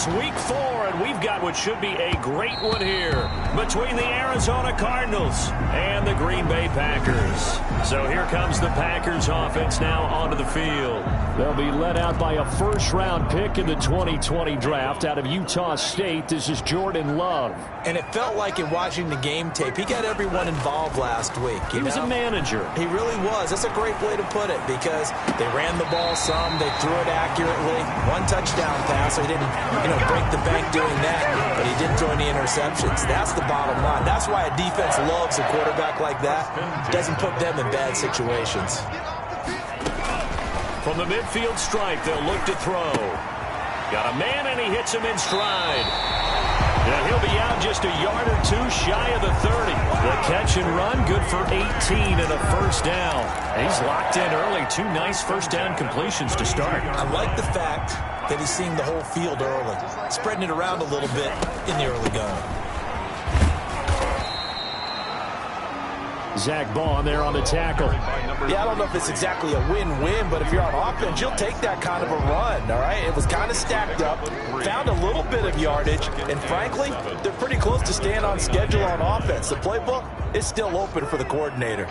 It's week 4, and we've got what should be a great one here between the Arizona Cardinals and the Green Bay Packers. So here comes the Packers offense now onto the field. They'll be led out by a first-round pick in the 2020 draft out of Utah State. This is Jordan Love. And it felt like in watching the game tape, he got everyone involved last week. He was a manager. He really was. That's a great way to put it because they ran the ball some, they threw it accurately. One touchdown pass, so he didn't, break the bank doing that, but he didn't throw any interceptions. That's the bottom line. That's why a defense loves a quarterback like that. Doesn't put them in bad situations. From the midfield stripe, they'll look to throw. Got a man, and he hits him in stride. And he'll be out just a yard or two shy of the 30. The catch and run, good for 18 and a first down. He's locked in early. 2 nice first down completions to start. I like the fact that he's seeing the whole field early, spreading it around a little bit in the early going. Zach Baun there on the tackle. Yeah, I don't know if it's exactly a win-win, but if you're on offense, you'll take that kind of a run, all right? It was kind of stacked up, found a little bit of yardage, and frankly, they're pretty close to staying on schedule on offense. The playbook is still open for the coordinator.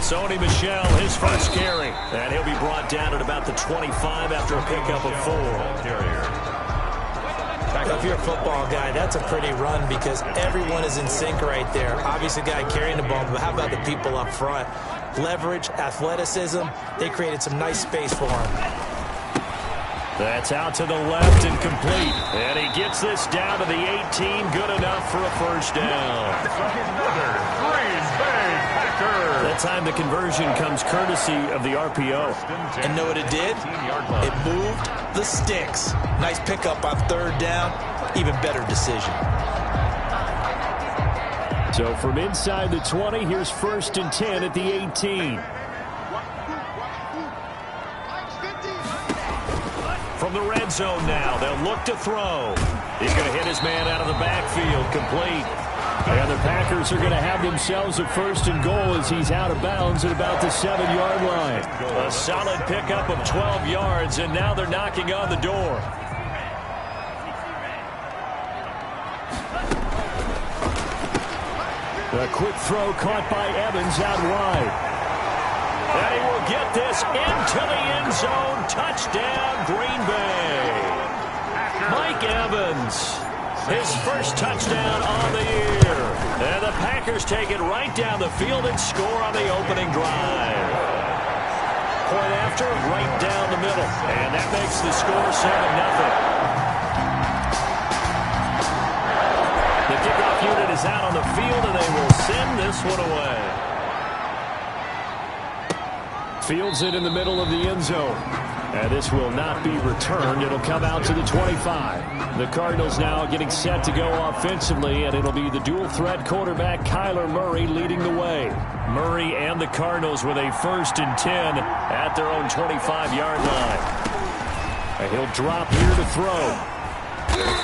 Sony Michel, his first carry, and he'll be brought down at about the 25 after a pickup of 4. If you're a football guy, that's a pretty run because everyone is in sync right there. Obviously, the guy carrying the ball, but how about the people up front? Leverage, athleticism, they created some nice space for him. That's out to the left and complete. And he gets this down to the 18, good enough for a first down. Another Green Bay Packers. That time the conversion comes courtesy of the RPO. And know what it did? It moved the sticks. Nice pickup on third down. Even better decision. So from inside the 20, here's 1st and 10 at the 18. From the red zone now, they'll look to throw. He's going to hit his man out of the backfield, complete. And the Packers are going to have themselves a 1st and goal as he's out of bounds at about the 7-yard line. A solid pickup of 12 yards, and now they're knocking on the door. A quick throw caught by Evans out wide. And he will get this into the end zone. Touchdown, Green Bay. Mike Evans, his first touchdown on the year. And the Packers take it right down the field and score on the opening drive. Point after, right down the middle. And that makes the score 7-0. The kickoff unit is out on the field, and they will send this one away. Fields it in the middle of the end zone. And this will not be returned. It'll come out to the 25. The Cardinals now getting set to go offensively, and it'll be the dual-threat quarterback Kyler Murray leading the way. Murray and the Cardinals with a 1st and 10 at their own 25-yard line. And he'll drop here to throw.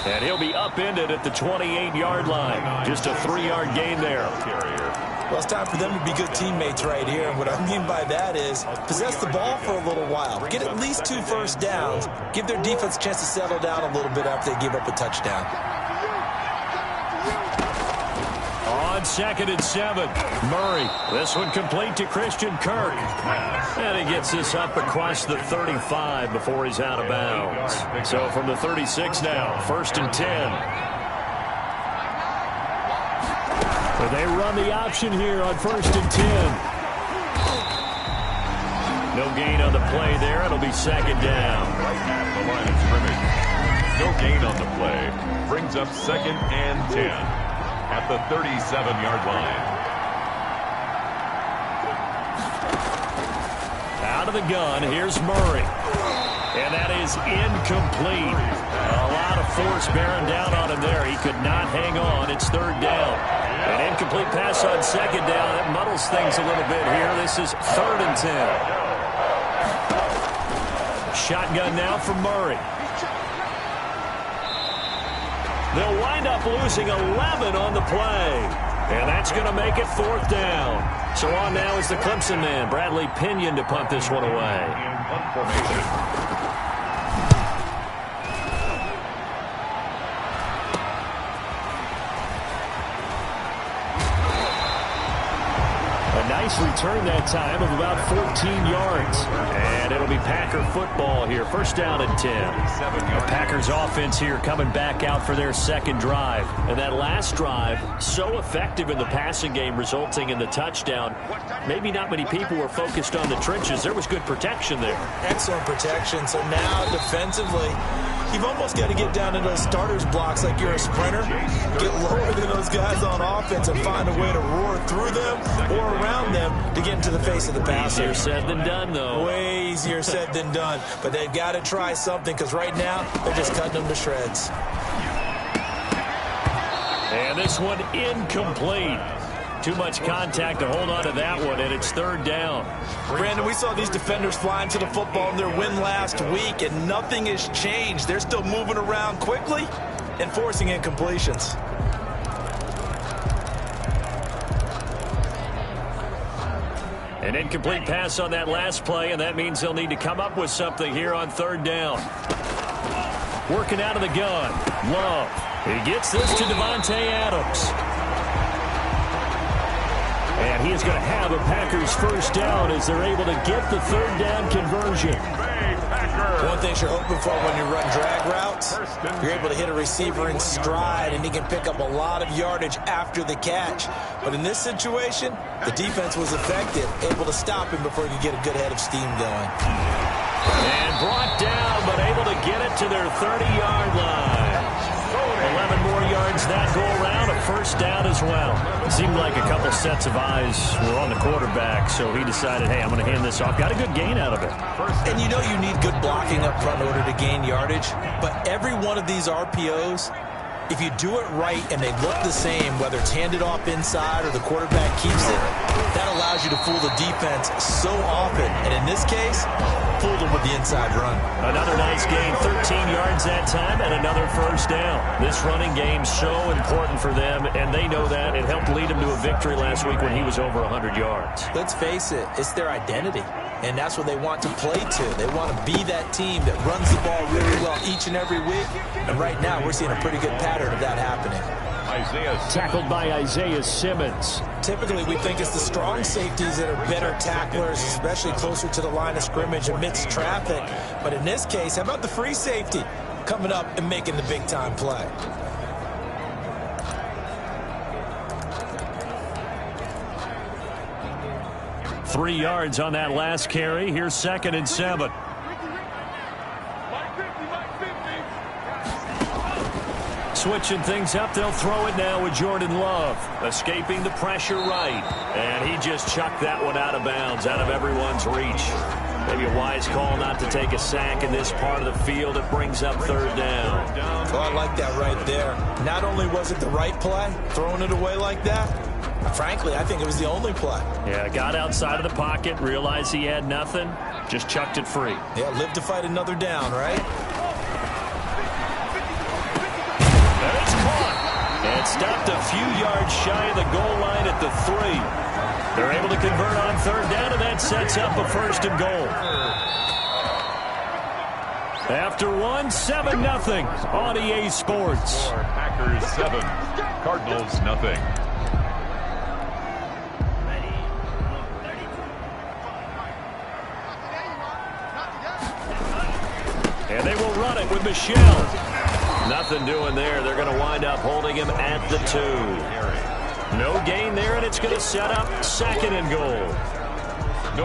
And he'll be upended at the 28-yard line. Just a 3-yard gain there. Well, it's time for them to be good teammates right here. And what I mean by that is possess the ball for a little while. Get at least 2 first downs. Give their defense a chance to settle down a little bit after they give up a touchdown. On 2nd and 7, Murray. This one complete to Christian Kirk. And he gets this up across the 35 before he's out of bounds. So from the 36 now, 1st and 10. But they run the option here on 1st and 10. No gain on the play there. It'll be 2nd down. Right at the line of scrimmage. No gain on the play. Brings up 2nd and 10 at the 37-yard line. Out of the gun, here's Murray. And that is incomplete. A lot of force bearing down on him there. He could not hang on. It's 3rd down. An incomplete pass on 2nd down. That muddles things a little bit here. This is 3rd and 10. Shotgun now for Murray. They'll wind up losing 11 on the play. And that's going to make it 4th down. So on now is the Clemson man, Bradley Pinion, to punt this one away. nice return that time of about 14 yards. And it'll be Packer football here. First down and 10. The Packers offense here coming back out for their second drive. And that last drive, so effective in the passing game, resulting in the touchdown. Maybe not many people were focused on the trenches. There was good protection there. Excellent protection. So now defensively, you've almost got to get down into those starters blocks like you're a sprinter. Get lower than those guys on offense and find a way to roar through them or around them to get into the face of the passer. Easier said than done, though. Way easier said than done. But they've got to try something because right now they're just cutting them to shreds. And this one incomplete. Too much contact to hold on to that one, and it's third down. Brandon, we saw these defenders flying to the football in their win last week, and nothing has changed. They're still moving around quickly and forcing incompletions. An incomplete pass on that last play, and that means they'll need to come up with something here on third down. Working out of the gun. Love. He gets this to Davante Adams. And he is going to have a Packers first down as they're able to get the third down conversion. One thing you're hoping for when you run drag routes, you're able to hit a receiver in stride, and he can pick up a lot of yardage after the catch. But in this situation, the defense was effective, able to stop him before he could get a good head of steam going. And brought down, but able to get it to their 30-yard line. 11 more yards that go around, a first down as well. It seemed like a couple sets of eyes were on the quarterback, so he decided, hey, I'm going to hand this off. Got a good gain out of it. And you know you need good blocking up front in order to gain yardage, but every one of these RPOs, if you do it right and they look the same, whether it's handed off inside or the quarterback keeps it, that allows you to fool the defense so often. And in this case, fooled them with the inside run. Another nice gain, 13 yards that time, and another first down. This running game so important for them, and they know that. It helped lead them to a victory last week when he was over 100 yards. Let's face it, it's their identity. And that's what they want to play to. They want to be that team that runs the ball really well each and every week. And right now, we're seeing a pretty good pattern of that happening. Tackled by Isaiah Simmons. Typically, we think it's the strong safeties that are better tacklers, especially closer to the line of scrimmage amidst traffic. But in this case, how about the free safety coming up and making the big-time play? Three yards on that last carry. Here's second and 7. Switching things up, they'll throw it now with Jordan Love. Escaping the pressure right. And he just chucked that one out of bounds, out of everyone's reach. Maybe a wise call not to take a sack in this part of the field. It brings up third down. Oh, I like that right there. Not only was it the right play, throwing it away like that, frankly, I think it was the only play. Yeah, got outside of the pocket, realized he had nothing, just chucked it free. Yeah, live to fight another down, right? And it's caught. And stopped a few yards shy of the goal line at the 3. They're able to convert on third down, and that sets up a first and goal. After 7-0 on EA Sports. Packers 7, Cardinals 0. And they will run it with Michel. Nothing doing there. They're going to wind up holding him at the 2. No gain there, and it's going to set up second and goal.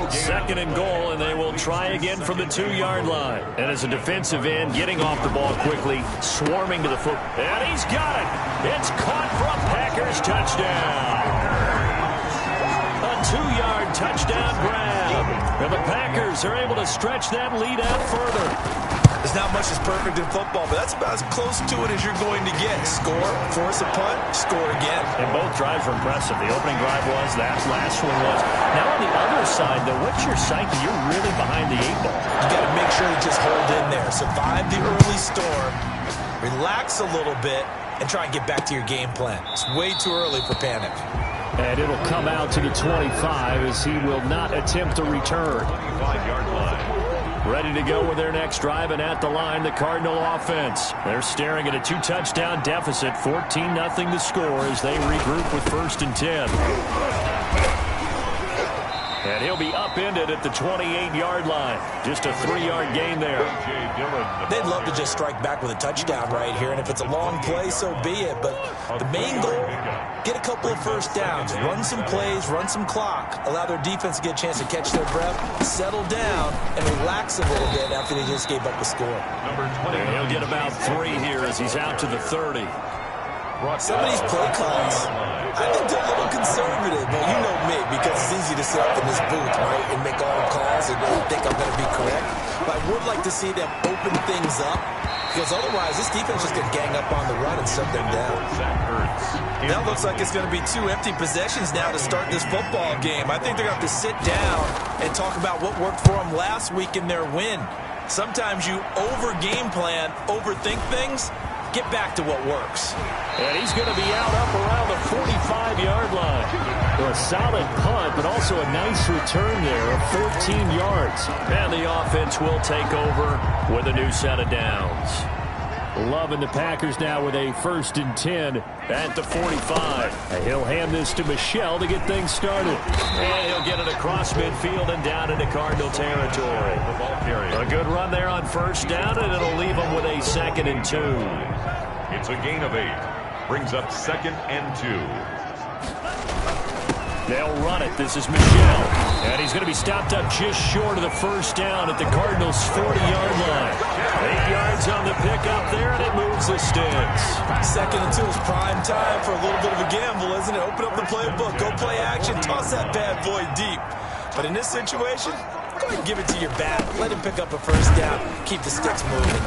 Second and goal, and they will try again from the 2-yard line. And as a defensive end, getting off the ball quickly, swarming to the foot. And he's got it. It's caught for a Packers touchdown. A 2-yard touchdown grab. And the Packers are able to stretch that lead out further. There's not much that's perfect in football, but that's about as close to it as you're going to get. Score, force a punt, score again. And both drives were impressive. The opening drive was, that last one was. Now on the other side, though, what's your psyche? You're really behind the 8-ball. You got to make sure to just hold in there. Survive the early storm, relax a little bit, and try and get back to your game plan. It's way too early for panic. And it'll come out to the 25 as he will not attempt to return. 25-yard line. Ready to go with their next drive, and at the line, the Cardinal offense. They're staring at a 2-touchdown deficit, 14-0 the score as they regroup with first and 10. And he'll be upended at the 28-yard line. Just a 3-yard gain there. They'd love to just strike back with a touchdown right here, and if it's a long play, so be it. But the main goal, get a couple of first downs, run some plays, run some clock, allow their defense to get a chance to catch their breath, settle down, and relax a little bit after they just gave up a score. And he'll get about 3 here as he's out to the 30. Some of these play calls, I think they're a little conservative. But you know me, because it's easy to sit up in this booth, right, and make all the calls and think I'm going to be correct. But I would like to see them open things up, because otherwise this defense just going to gang up on the run and shut them down. That looks like it's going to be 2 empty possessions now to start this football game. I think they're going to have to sit down and talk about what worked for them last week in their win. Sometimes you over-game plan, overthink things. Get back to what works. And he's going to be out up around the 45-yard line. A solid punt, but also a nice return there of 14 yards. And the offense will take over with a new set of downs. Loving the Packers now with a 1st and 10 at the 45. And he'll hand this to Michel to get things started. And he'll get it across midfield and down into Cardinal territory. A good run there on 1st down, and it'll leave them with a 2nd and 2. It's a gain of 8. Brings up 2nd and 2. They'll run it. This is Michel. And he's going to be stopped up just short of the 1st down at the Cardinals' 40-yard line. 8 yards on the pickup there, and it moves the sticks. 2nd and 2 is prime time for a little bit of a gamble, isn't it? Open up the playbook, go play action, toss that bad boy deep. But in this situation, go ahead and give it to your back. Let him pick up a 1st down. Keep the sticks moving.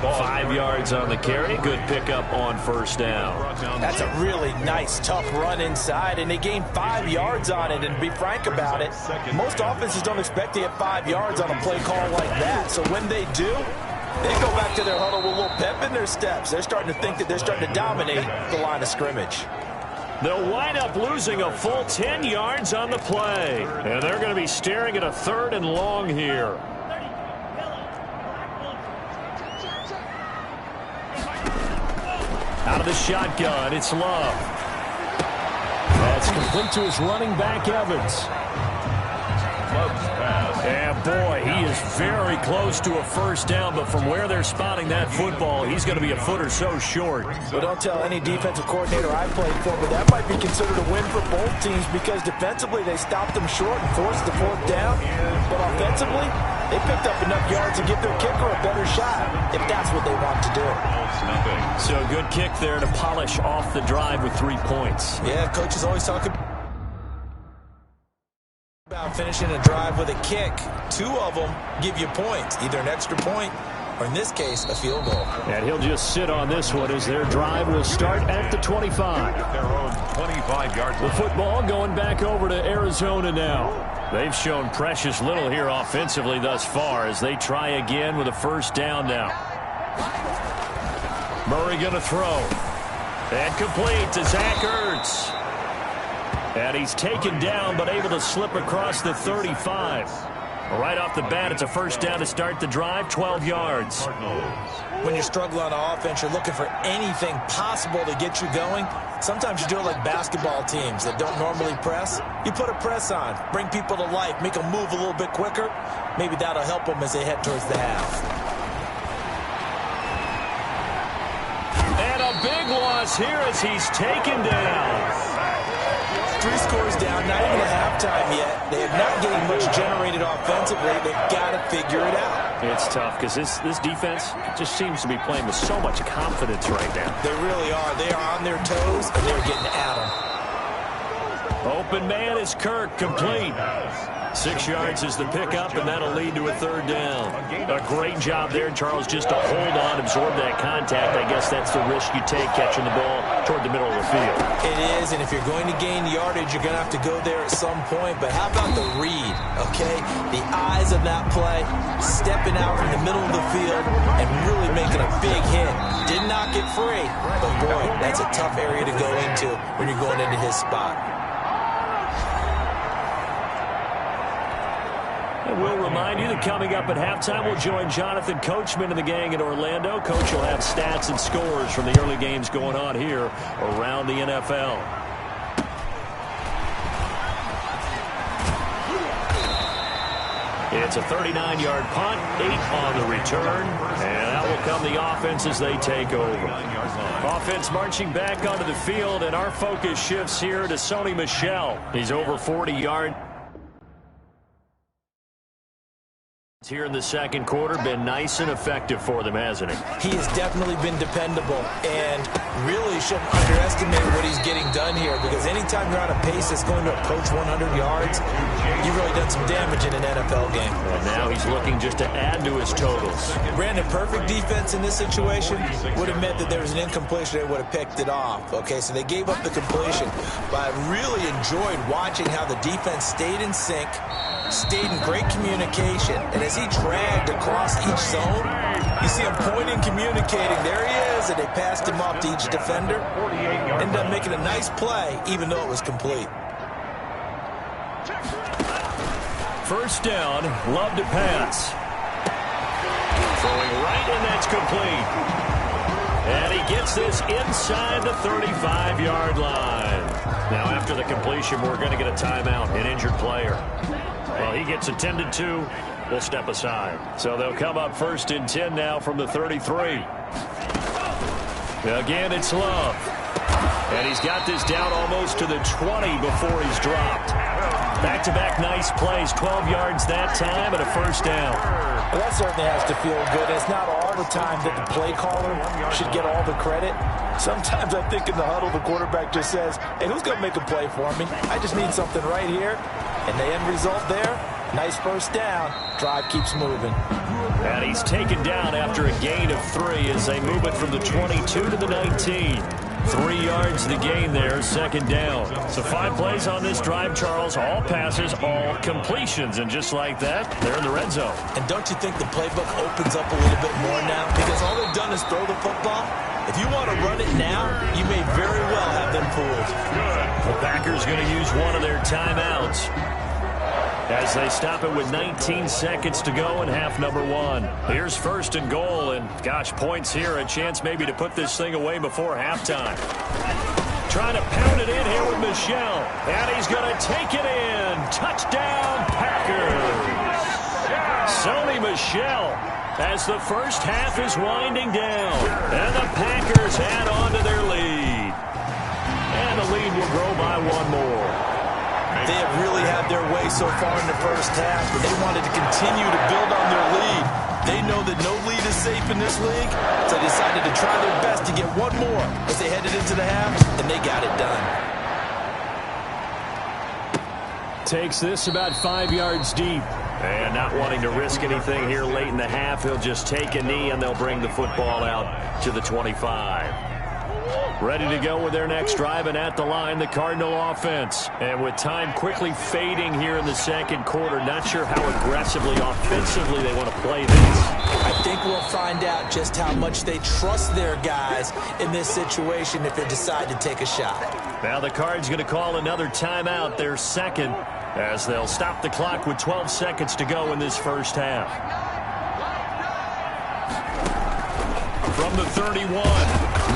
5 yards on the carry. Good pickup on 1st down. That's a really nice, tough run inside, and they gained 5 yards on it. And to be frank about it, most offenses don't expect to get 5 yards on a play call like that. So when they do, they go back to their huddle with a little pep in their steps. They're starting to think that they're starting to dominate the line of scrimmage. They'll wind up losing a full 10 yards on the play. And they're going to be staring at a 3rd and long here. Out of the shotgun, it's Love. That's complete to his running back, Evans. And boy, he is very close to a 1st down, but from where they're spotting that football, he's going to be a foot or so short. Well, don't tell any defensive coordinator I played for, but that might be considered a win for both teams, because defensively they stopped them short and forced the 4th down, but offensively they picked up enough yards to give their kicker a better shot, if that's what they want to do. So good kick there to polish off the drive with 3 points. Yeah, coaches always talking about finishing a drive with a kick. 2 of them give you points, either an extra point or, in this case, a field goal. And he'll just sit on this one as their drive will start at the 25. Their own 25-yard line. The football going back over to Arizona now. They've shown precious little here offensively thus far as they try again with a 1st down now. Murray going to throw. And complete to Zach Ertz. And he's taken down but able to slip across the 35. Right off the bat, it's a 1st down to start the drive, 12 yards. When you struggle on offense, you're looking for anything possible to get you going. Sometimes you do it like basketball teams that don't normally press. You put a press on, bring people to life, make them move a little bit quicker. Maybe that'll help them as they head towards the half. And a big loss here as he's taken down. 3 scores down, not even at halftime yet. They are not getting much generated offensively. They've got to figure it out. It's tough because this defense just seems to be playing with so much confidence right now. They really are. They are on their toes, and they're getting at them. Open man is Kirk, complete. 6 yards is the pickup, and that'll lead to a 3rd down. A great job there, Charles, just to hold on, absorb that contact. I guess that's the risk you take catching the ball toward the middle of the field. It is, and if you're going to gain yardage, you're going to have to go there at some point. But how about the read, okay? The eyes of that play, stepping out from the middle of the field and really making a big hit. Did not get free, but boy, that's a tough area to go into when you're going into his spot. And we'll remind you that coming up at halftime, we'll join Jonathan Coachman and the gang in Orlando. Coach will have stats and scores from the early games going on here around the NFL. It's a 39-yard punt, 8 on the return, and that will come the offense as they take over. Offense marching back onto the field, and our focus shifts here to Sony Michel. He's over 40 yards. Here in the second quarter, been nice and effective for them, hasn't he? He has definitely been dependable, and really shouldn't underestimate what he's getting done here, because anytime you're on a pace that's going to approach 100 yards, you've really done some damage in an NFL game. And now he's looking just to add to his totals. Ran a perfect defense in this situation. Would have meant that there was an incompletion. They would have picked it off. Okay, so they gave up the completion, but I really enjoyed watching how the defense stayed in sync, stayed in great communication, and as he dragged across each zone, you see him pointing, communicating. There he is, and they passed him off to each defender. Ended up making a nice play, even though it was complete. First down, Love to pass. Throwing right, and that's complete. And he gets this inside the 35-yard line. Now, after the completion, we're going to get a timeout, an injured player. Well, he gets attended to. We'll step aside. So they'll come up first and 10 now from the 33. Again, it's Love. And he's got this down almost to the 20 before he's dropped. Back-to-back nice plays, 12 yards that time and a first down. Well, that certainly has to feel good. It's not all the time that the play caller should get all the credit. Sometimes I think in the huddle, the quarterback just says, hey, who's going to make a play for me? I just need something right here. And the end result there, nice first down. Drive keeps moving. And he's taken down after a gain of 3 as they move it from the 22 to the 19. 3 yards the gain there, second down. So 5 plays on this drive, Charles. All passes, all completions. And just like that, they're in the red zone. And don't you think the playbook opens up a little bit more now? Because all they've done is throw the football. If you want to run it now, you may very well have them fooled. The Packers going to use one of their timeouts as they stop it with 19 seconds to go in half number 1. Here's first and goal, and gosh, points here, a chance maybe to put this thing away before halftime. Trying to pound it in here with Michel, and he's going to take it in. Touchdown, Packers. Sony Michel as the first half is winding down, and the Packers add on to their lead. And the lead will grow by 1 more. They have really had their way so far in the first half, but they wanted to continue to build on their lead. They know that no lead is safe in this league, so they decided to try their best to get 1 more as they headed into the half, and they got it done. Takes this about 5 yards deep. And not wanting to risk anything here late in the half, he'll just take a knee, and they'll bring the football out to the 25. Ready to go with their next drive, and at the line, the Cardinal offense. And with time quickly fading here in the second quarter, not sure how aggressively, offensively they want to play this. I think we'll find out just how much they trust their guys in this situation if they decide to take a shot. Now the Cards going to call another timeout, their second, as they'll stop the clock with 12 seconds to go in this first half. From the 31,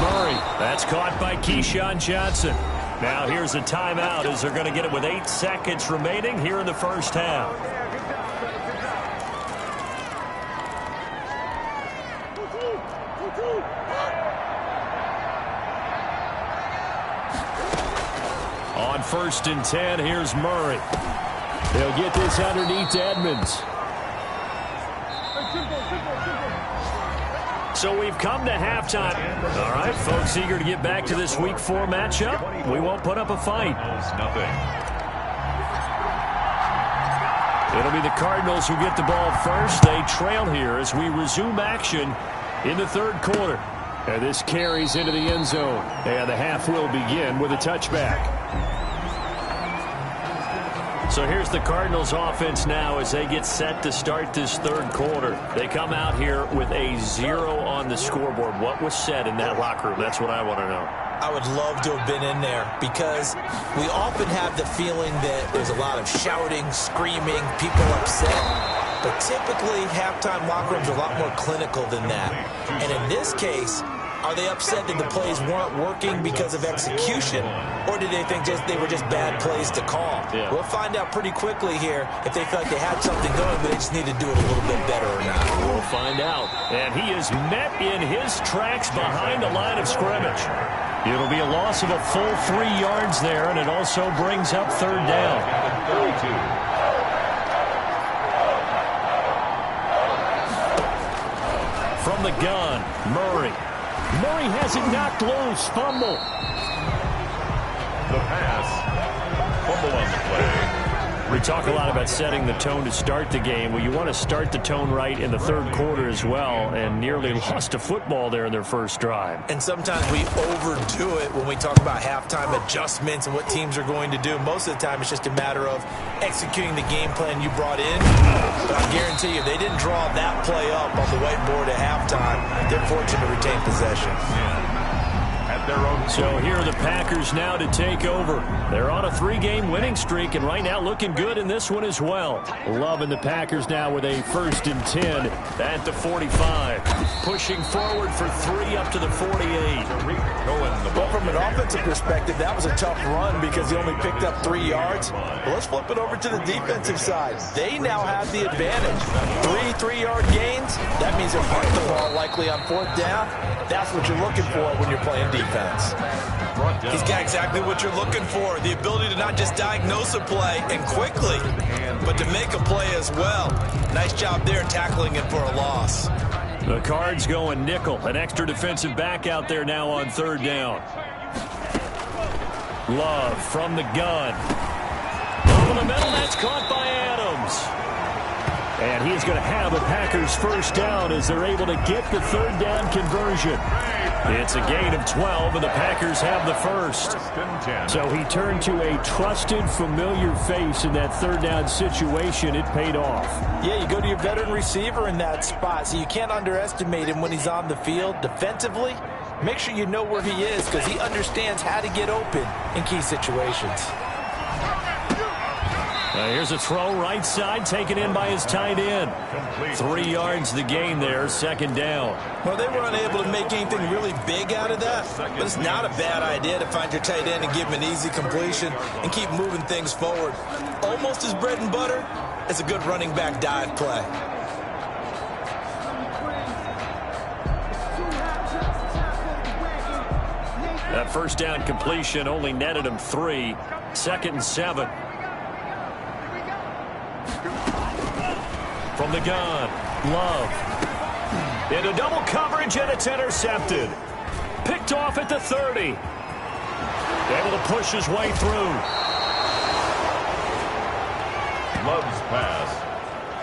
Murray. That's caught by Keyshawn Johnson. Now here's a timeout as they're going to get it with 8 seconds remaining here in the first half. On first and 10, here's Murray. They'll get this underneath to Edmonds. So we've come to halftime. All right, folks, eager to get back to this Week 4 matchup. We won't put up a fight. Nothing. It'll be the Cardinals who get the ball first. They trail here as we resume action in the third quarter. And this carries into the end zone. And the half will begin with a touchback. So here's the Cardinals offense now as they get set to start this third quarter. They come out here with a 0 on the scoreboard. What was said in that locker room? That's what I want to know. I would love to have been in there because we often have the feeling that there's a lot of shouting, screaming, people upset. But typically, halftime locker rooms are a lot more clinical than that. And in this case, Are they upset that the plays weren't working because of execution, or did they think they were just bad plays to call? Yeah. We'll find out pretty quickly here if they feel like they had something going, but they just need to do it a little bit better or not. We'll find out. And he is met in his tracks behind the line of scrimmage. It'll be a loss of a full 3 yards there, and it also brings up third down. 32. From the gun, Murray. Murray has it knocked loose. Fumble. The pass. Fumble on the play. We talk a lot about setting the tone to start the game. Well, you want to start the tone right in the third quarter as well, and nearly lost a football there in their first drive. And sometimes we overdo it when we talk about halftime adjustments and what teams are going to do. Most of the time, it's just a matter of executing the game plan you brought in. But I guarantee you, they didn't draw that play up on the whiteboard at halftime. They're fortunate to retain possession. At their own. So here are the Packers now to take over. They're on a 3-game winning streak, and right now looking good in this one as well. Loving the Packers now with a 1st and 10 at the 45. Pushing forward for 3 up to the 48. Well, from an offensive perspective, that was a tough run because he only picked up 3 yards. But let's flip it over to the defensive side. They now have the advantage. 3 3-yard gains. That means they're punting the ball likely on 4th down. That's what you're looking for when you're playing defense. He's got exactly what you're looking for. The ability to not just diagnose a play and quickly, but to make a play as well. Nice job there tackling it for a loss. The Cards going nickel. An extra defensive back out there now on 3rd down. Love from the gun. Over the middle, that's caught by Adams. And he's going to have a Packers 1st down as they're able to get the 3rd down conversion. It's a gain of 12, and the Packers have the 1st. So he turned to a trusted, familiar face in that 3rd down situation. It paid off. Yeah, you go to your veteran receiver in that spot, so you can't underestimate him when he's on the field. Defensively, make sure you know where he is because he understands how to get open in key situations. Here's a throw right side, taken in by his tight end. 3 yards the gain there, 2nd down. Well, they were unable to make anything really big out of that, but it's not a bad idea to find your tight end and give him an easy completion and keep moving things forward. Almost as bread and butter as a good running back dive play. That 1st down completion only netted him 3. 2nd and 7. From the gun, Love. Into double coverage, and it's intercepted. Picked off at the 30. Able to push his way through. Love's pass.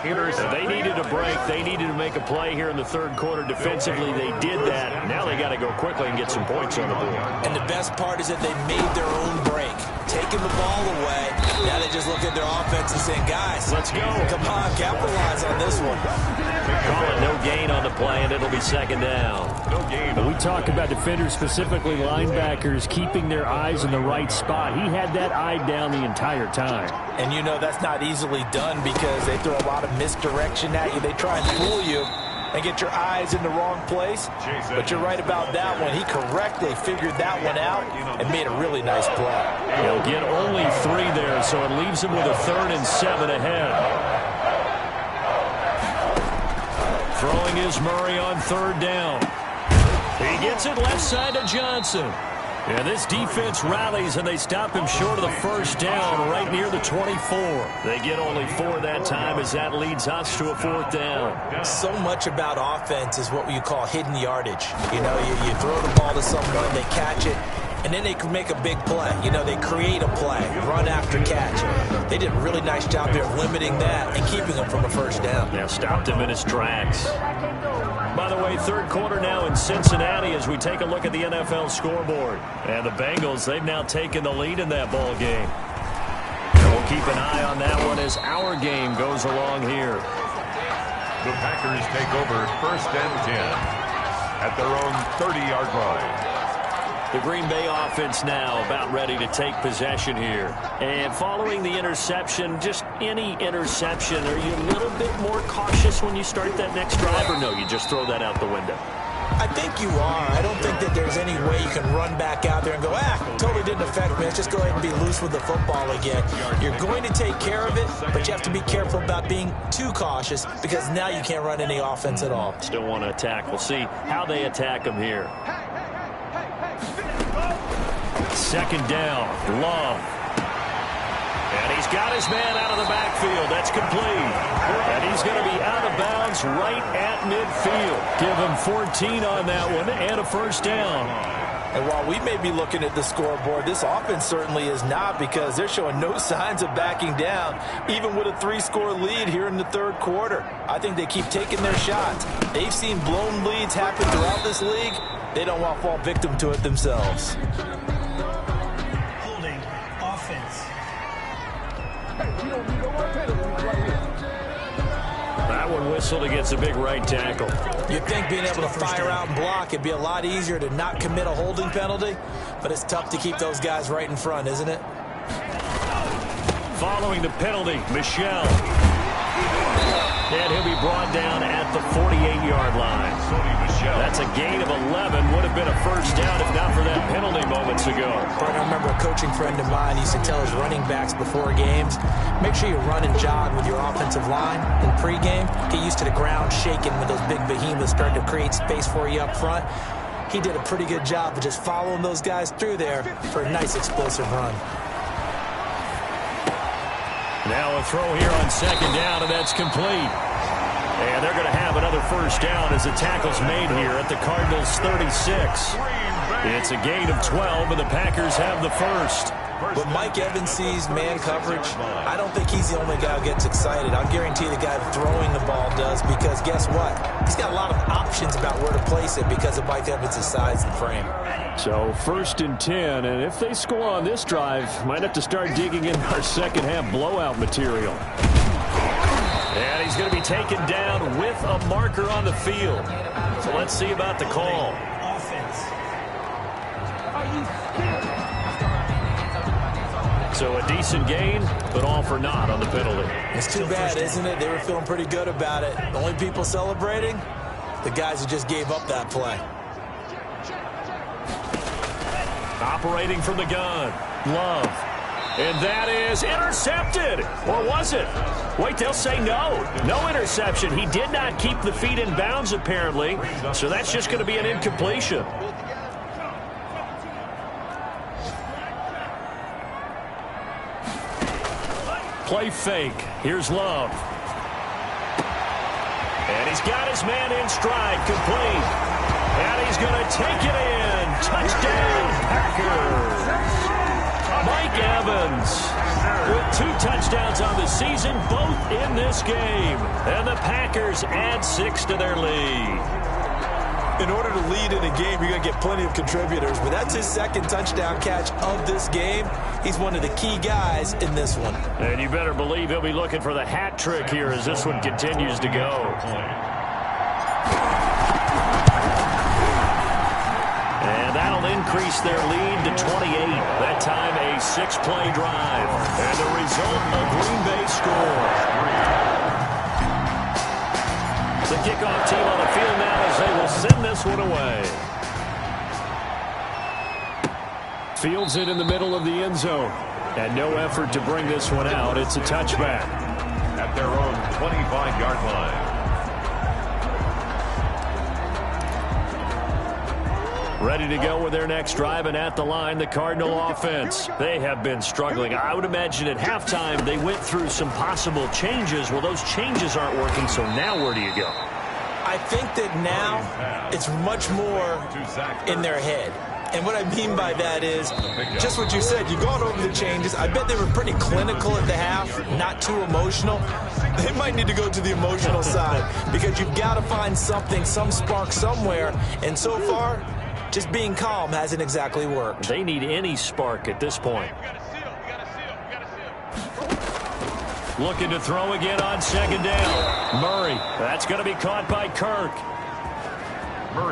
They needed a break. They needed to make a play here in the 3rd quarter defensively. They did that. Now they got to go quickly and get some points on the board. And the best part is that they made their own break. Taking the ball away. Now they just look at their offense and saying, guys, let's go. Come on, capitalize on this one. Call it no gain on the play, and it'll be 2nd down. No gain. We talk about defenders, specifically linebackers, keeping their eyes in the right spot. He had that eye down the entire time. And you know that's not easily done because they throw a lot of misdirection at you. They try and fool you and get your eyes in the wrong place. But you're right about that one. He correctly figured that one out and made a really nice play. He'll get only 3 there, so it leaves him with a 3rd and 7 ahead. Throwing is Murray on 3rd down. He gets it left side to Johnson. And this defense rallies, and they stop him short of the 1st down right near the 24. They get only 4 that time as that leads us to a 4th down. So much about offense is what you call hidden yardage. You know, you throw the ball to someone, they catch it, and then they can make a big play. You know, they create a play, run after catch. They did a really nice job there of limiting that and keeping him from a 1st down. Yeah, stopped him in his tracks. By the way, 3rd quarter now in Cincinnati as we take a look at the NFL scoreboard. And the Bengals, they've now taken the lead in that ball game. We'll keep an eye on that one as our game goes along here. The Packers take over 1st and 10 at their own 30-yard line. The Green Bay offense now about ready to take possession here. And following the interception, just any interception, are you a little bit more cautious when you start that next drive, or no, you just throw that out the window? I think you are. I don't think that there's any way you can run back out there and go, totally didn't affect me. Let's just go ahead and be loose with the football again. You're going to take care of it, but you have to be careful about being too cautious because now you can't run any offense at all. Still want to attack. We'll see how they attack him here. Second down, Love. And he's got his man out of the backfield. That's complete. And he's going to be out of bounds right at midfield. Give him 14 on that one and a first down. And while we may be looking at the scoreboard, this offense certainly is not, because they're showing no signs of backing down, even with a 3-score lead here in the third quarter. I think they keep taking their shots. They've seen blown leads happen throughout this league. They don't want to fall victim to it themselves. Holding offense. That one whistled against a big right tackle. You'd think being able to fire out and block, it'd be a lot easier to not commit a holding penalty, but it's tough to keep those guys right in front, isn't it? Following the penalty, Michel. And he'll be brought down at the 48-yard line. That's a gain of 11. Would have been a first down if not for that penalty moments ago. But I remember a coaching friend of mine used to tell his running backs before games, make sure you run and jog with your offensive line in pregame. Get used to the ground shaking when those big behemoths start to create space for you up front. He did a pretty good job of just following those guys through there for a nice explosive run. Now a throw here on second down, and that's complete. And they're going to have another first down as the tackle's made here at the Cardinals' 36. It's a gain of 12, and the Packers have the first. When Mike Evans sees man coverage, I don't think he's the only guy who gets excited. I'll guarantee the guy throwing the ball does, because guess what? He's got a lot of options about where to place it because of Mike Evans' size and frame. So 1st and 10, and if they score on this drive, might have to start digging in our second half blowout material. And he's going to be taken down with a marker on the field. So let's see about the call. Offense. So a decent gain, but all for naught on the penalty. It's too bad, isn't it? They were feeling pretty good about it. The only people celebrating, the guys who just gave up that play. Operating from the gun, Love. And that is intercepted. Or was it? Wait, they'll say no. No interception. He did not keep the feet in bounds, apparently. So that's just going to be an incompletion. Play fake. Here's Love. And he's got his man in stride, complete. And he's going to take it in. Touchdown, Packers. Mike Evans with 2 touchdowns on the season, both in this game. And the Packers add 6 to their lead. In order to lead in a game, you're going to get plenty of contributors, but that's his 2nd touchdown catch of this game. He's one of the key guys in this one. And you better believe he'll be looking for the hat trick here as this one continues to go. And that'll increase their lead to 28. That time a 6-play drive. And the result, a Green Bay score. The kickoff team on the field now as they will send this one away. Fields it in the middle of the end zone. And no effort to bring this one out. It's a touchback. At their own 25-yard line. Ready to go with their next drive, and at the line, the Cardinal offense. They have been struggling. I would imagine at halftime they went through some possible changes. Well, those changes aren't working, so now where do you go? I think that now it's much more in their head. And what I mean by that is just what you said. You've gone over the changes. I bet they were pretty clinical at the half, not too emotional. They might need to go to the emotional side because you've got to find something, some spark somewhere. And so far, just being calm hasn't exactly worked. They need any spark at this point. Looking to throw again on second down. Murray. That's going to be caught by Kirk.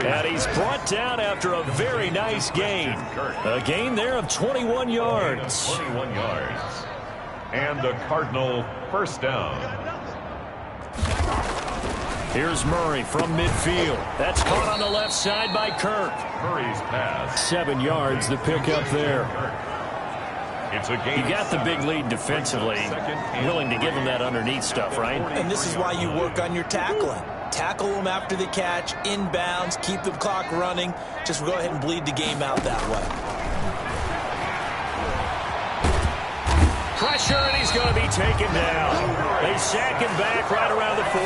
And he's brought down after a very nice gain. A gain there of 21 yards. 21 yards. And the Cardinal first down. Here's Murray from midfield. That's caught on the left side by Kirk. Murray's pass. 7 yards, the pickup there. It's a gain. You got the big lead defensively. Willing to give them that underneath stuff, right? And this is why you work on your tackling. Tackle them after the catch, inbounds, keep the clock running. Just go ahead and bleed the game out that way. Pressure, and he's going to be taken down. They sack him back right around the 44.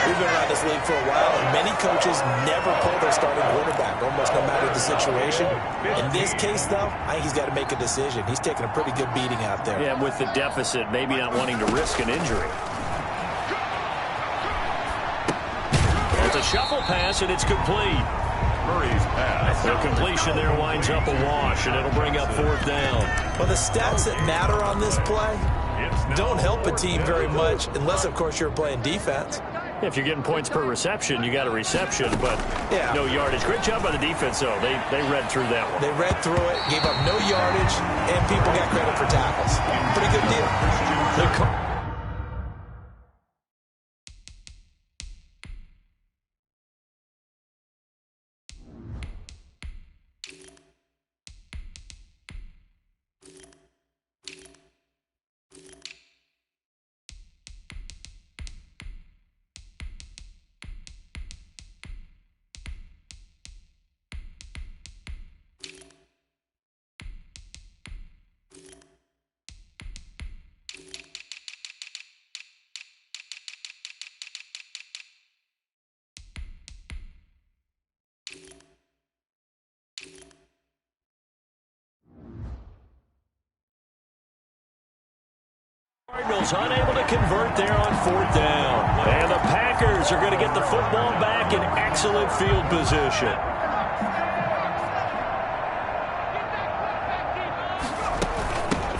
We've been around this league for a while, and many coaches never pull their starting quarterback, almost no matter the situation. In this case, though, I think he's got to make a decision. He's taking a pretty good beating out there. Yeah, with the deficit, maybe not wanting to risk an injury. It's a shuffle pass, and it's complete. Murray's pass. The completion there winds up a wash, and it'll bring up 4th down. Well, the stats that matter on this play don't help a team very much, unless, of course, you're playing defense. If you're getting points per reception, you got a reception, but no yardage. Great job by the defense, though. They read through that one. They read through it, gave up no yardage, and people got credit for tackles. Pretty good deal. Cardinals unable to convert there on 4th down. And the Packers are going to get the football back in excellent field position.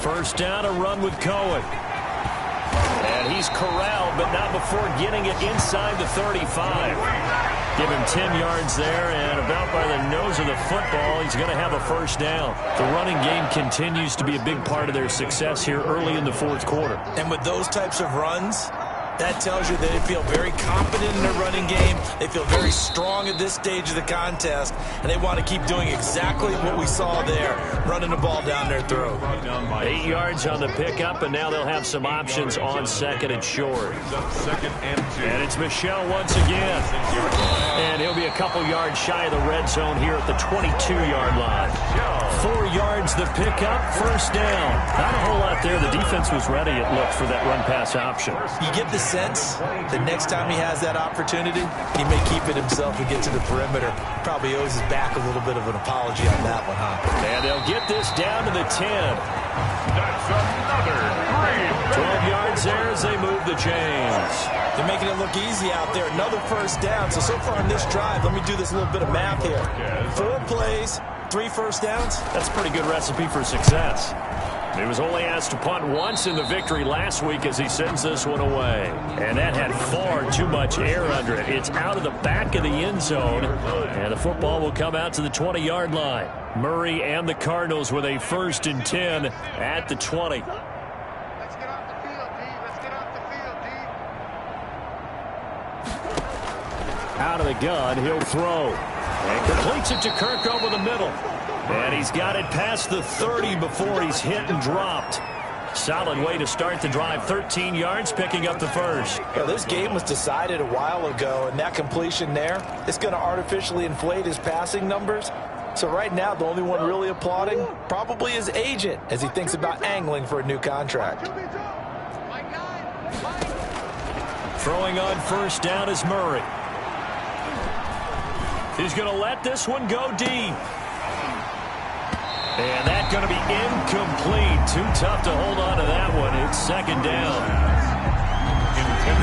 First down, a run with Cohen. And he's corralled, but not before getting it inside the 35. Give him 10 yards there, and about by the nose of the football, he's going to have a first down. The running game continues to be a big part of their success here early in the 4th quarter. And with those types of runs, that tells you that they feel very confident in their running game. They feel very strong at this stage of the contest, and they want to keep doing exactly what we saw there, running the ball down their throat. 8 yards on the pickup, and now they'll have some options on 2nd and short. And it's Michel once again. And he'll be a couple yards shy of the red zone here at the 22-yard line. 4 yards the pickup, first down. Not a whole lot there. The defense was ready, it looked, for that run-pass option. You get the sense the next time he has that opportunity, he may keep it himself and get to the perimeter. Probably owes his back a little bit of an apology on that one, huh? And they'll get this down to the 10. That's another great 12 yards there as they move the chains. They're making it look easy out there. Another first down. So far on this drive, let me do this little bit of math here. 4 plays, 3 first downs. That's a pretty good recipe for success. He was only asked to punt once in the victory last week as he sends this one away. And that had far too much air under it. It's out of the back of the end zone, and the football will come out to the 20-yard line. Murray and the Cardinals with a 1st and 10 at the 20. Let's get off the field, D. Let's get off the field, D. Out of the gun, he'll throw. And completes it to Kirk over the middle. And he's got it past the 30 before he's hit and dropped. Solid way to start the drive. 13 yards, picking up the first. Yeah, this game was decided a while ago, and that completion there, it's going to artificially inflate his passing numbers. So right now, the only one really applauding probably his agent as he thinks about angling for a new contract. Throwing on first down is Murray. He's going to let this one go deep. And that's going to be incomplete. Too tough to hold on to that one. It's 2nd down.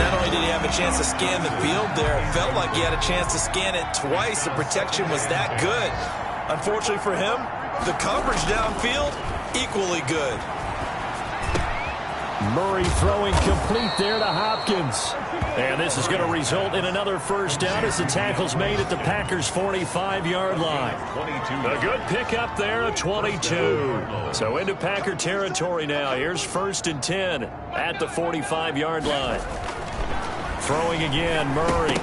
Not only did he have a chance to scan the field there, it felt like he had a chance to scan it twice. The protection was that good. Unfortunately for him, the coverage downfield, equally good. Murray throwing complete there to Hopkins. And this is going to result in another first down as the tackle's made at the Packers' 45-yard line. A good pickup there, a 22. So into Packer territory now. Here's 1st and 10 at the 45-yard line. Throwing again, Murray.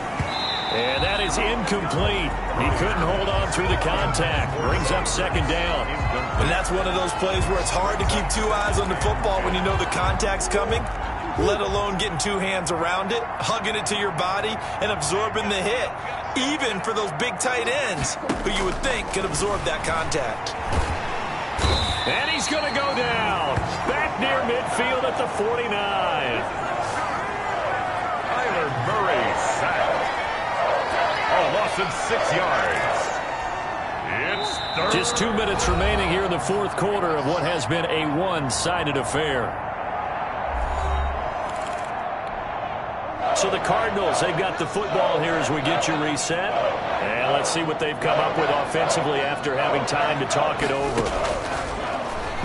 And that is incomplete. He couldn't hold on through the contact. Brings up second down. And that's one of those plays where it's hard to keep two eyes on the football when you know the contact's coming, let alone getting two hands around it, hugging it to your body, and absorbing the hit, even for those big tight ends who you would think could absorb that contact. And he's going to go down. Back near midfield at the 49. Kyler Murray sacked. A loss of 6 yards. It's third. Just 2 minutes remaining here in the fourth quarter of what has been a one-sided affair. So the Cardinals, they've got the football here as we get you reset. And let's see what they've come up with offensively after having time to talk it over.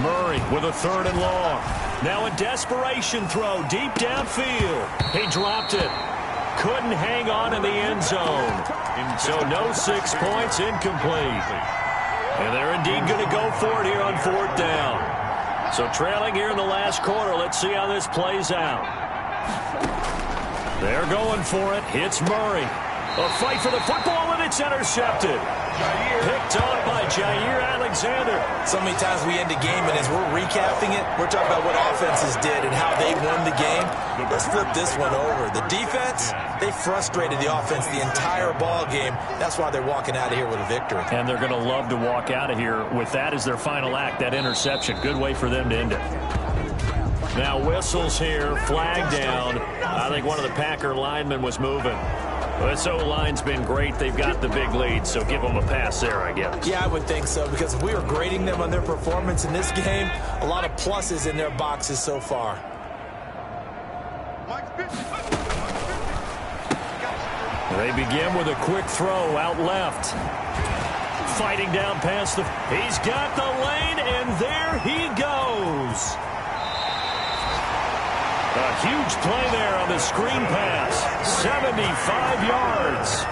Murray with a 3rd and long. Now a desperation throw deep downfield. He dropped it. Couldn't hang on in the end zone. So no 6 points, incomplete. And they're indeed going to go for it here on 4th down. So trailing here in the last quarter. Let's see how this plays out. They're going for it. Hits Murray. A fight for the football, and it's intercepted. Picked on by Jair Alexander. So many times we end a game, and as we're recapping it, we're talking about what offenses did and how they won the game. Let's flip this one over. The defense, they frustrated the offense the entire ball game. That's why they're walking out of here with a victory. And they're going to love to walk out of here with that as their final act, that interception. Good way for them to end it. Now whistles here, flag down. I think one of the Packer linemen was moving. This O-line's been great. They've got the big lead, so give them a pass there, I guess. Yeah, I would think so, because if we were grading them on their performance in this game, a lot of pluses in their boxes so far. They begin with a quick throw out left. Fighting down past the... He's got the lane, and there he goes. A huge play there on the screen pass. 75 yards.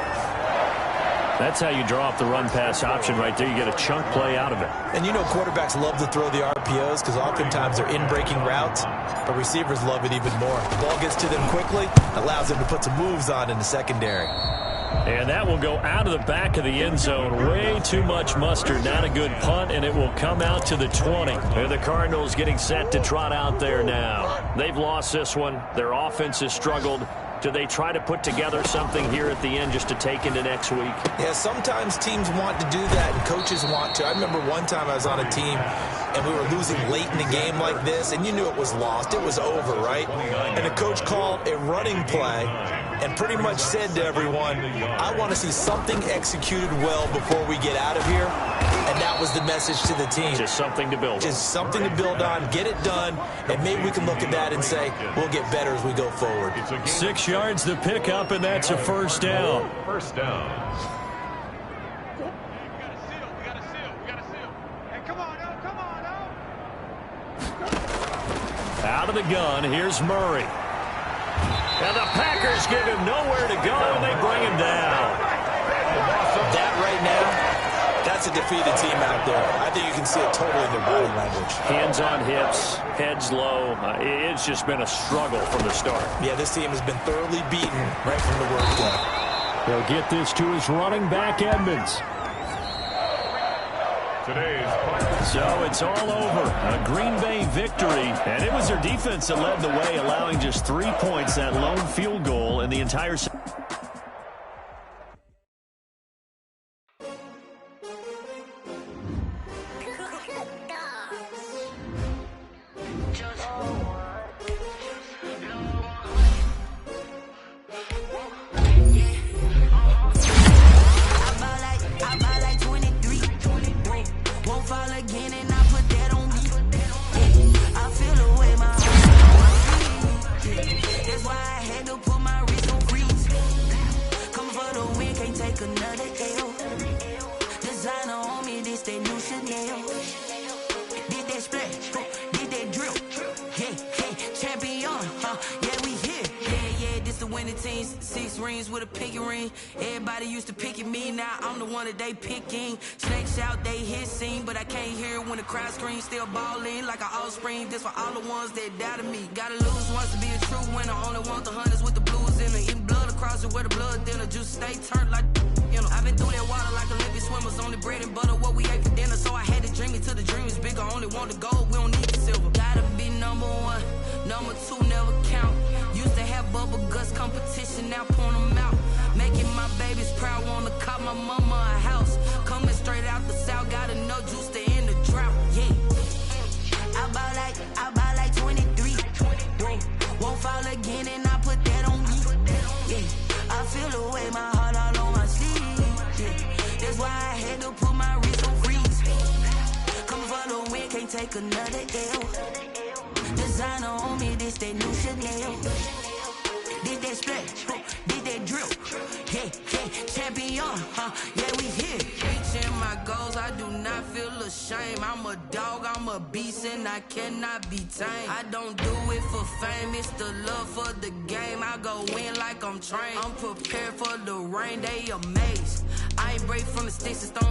That's how you draw up the run-pass option right there. You get a chunk play out of it. And you know quarterbacks love to throw the RPOs because oftentimes they're in-breaking routes, but receivers love it even more. The ball gets to them quickly, allows them to put some moves on in the secondary. And that will go out of the back of the end zone. Way too much mustard. Not a good punt, and it will come out to the 20. And the Cardinals getting set to trot out there now. They've lost this one. Their offense has struggled. Do they try to put together something here at the end just to take into next week? Yeah, sometimes teams want to do that, and coaches want to. I remember one time I was on a team, and we were losing late in a game like this, and you knew it was lost. It was over, right? And the coach called a running play and pretty much said to everyone, I want to see something executed well before we get out of here. And that was the message to the team. Just something to build on. Just something to build on, get it done, and maybe we can look at that and say, we'll get better as we go forward. 6 yards to pick up, and that's a first down. First down. We got to seal. Hey, come on, Out of the gun, here's Murray. And the Packers give him nowhere to go, and they bring him down. That right now, that's a defeated team out there. I think you can see it totally in their body language. Hands on hips, heads low. It's just been a struggle from the start. Yeah, this team has been thoroughly beaten right from the word go. He'll get this to his running back, Edmonds. So it's all over. A Green Bay victory. And it was their defense that led the way, allowing just 3 points, that lone field goal in the entire season. winning teams, 6 rings with a pinky ring. Everybody used to pick at me, now I'm the one that they picking. Snakes out, they hit scene, but I can't hear it when the crowd screams. Still ballin' like an offspring. This for all the ones that doubted me. Gotta lose once to be a true winner. Only want the hunters with the blues in it. Eating blood across it where the blood dinner. Juice stay turned like, you know. I've been through that water like Olympic swimmers. Only bread and butter, what we ate for dinner. So I had to dream it till the dream is bigger. Only want the gold, we don't need the silver. Gotta be number 1, number 2 never count. Used to have bubble guts competition, now point them out. Making my babies proud, wanna cop my mama a house. Coming straight out the south, gotta know juice to end the drought. Yeah, I bought like 23. Whoa, won't fall again, and I put that on me. Yeah, I feel the way, my heart all on my sleeve. Yeah, that's why I had to put my wrist on freeze. Come for the win, can't take another L. Designer on me, this that new Chanel. Did that splash, did that drill. Yeah, champion, yeah, we here. Reaching my goals, I do not feel ashamed. I'm a dog, I'm a beast, and I cannot be tamed. I don't do it for fame, it's the love for the game. I go in like I'm trained. I'm prepared for the rain, they amazed. I ain't break from the sticks and stones.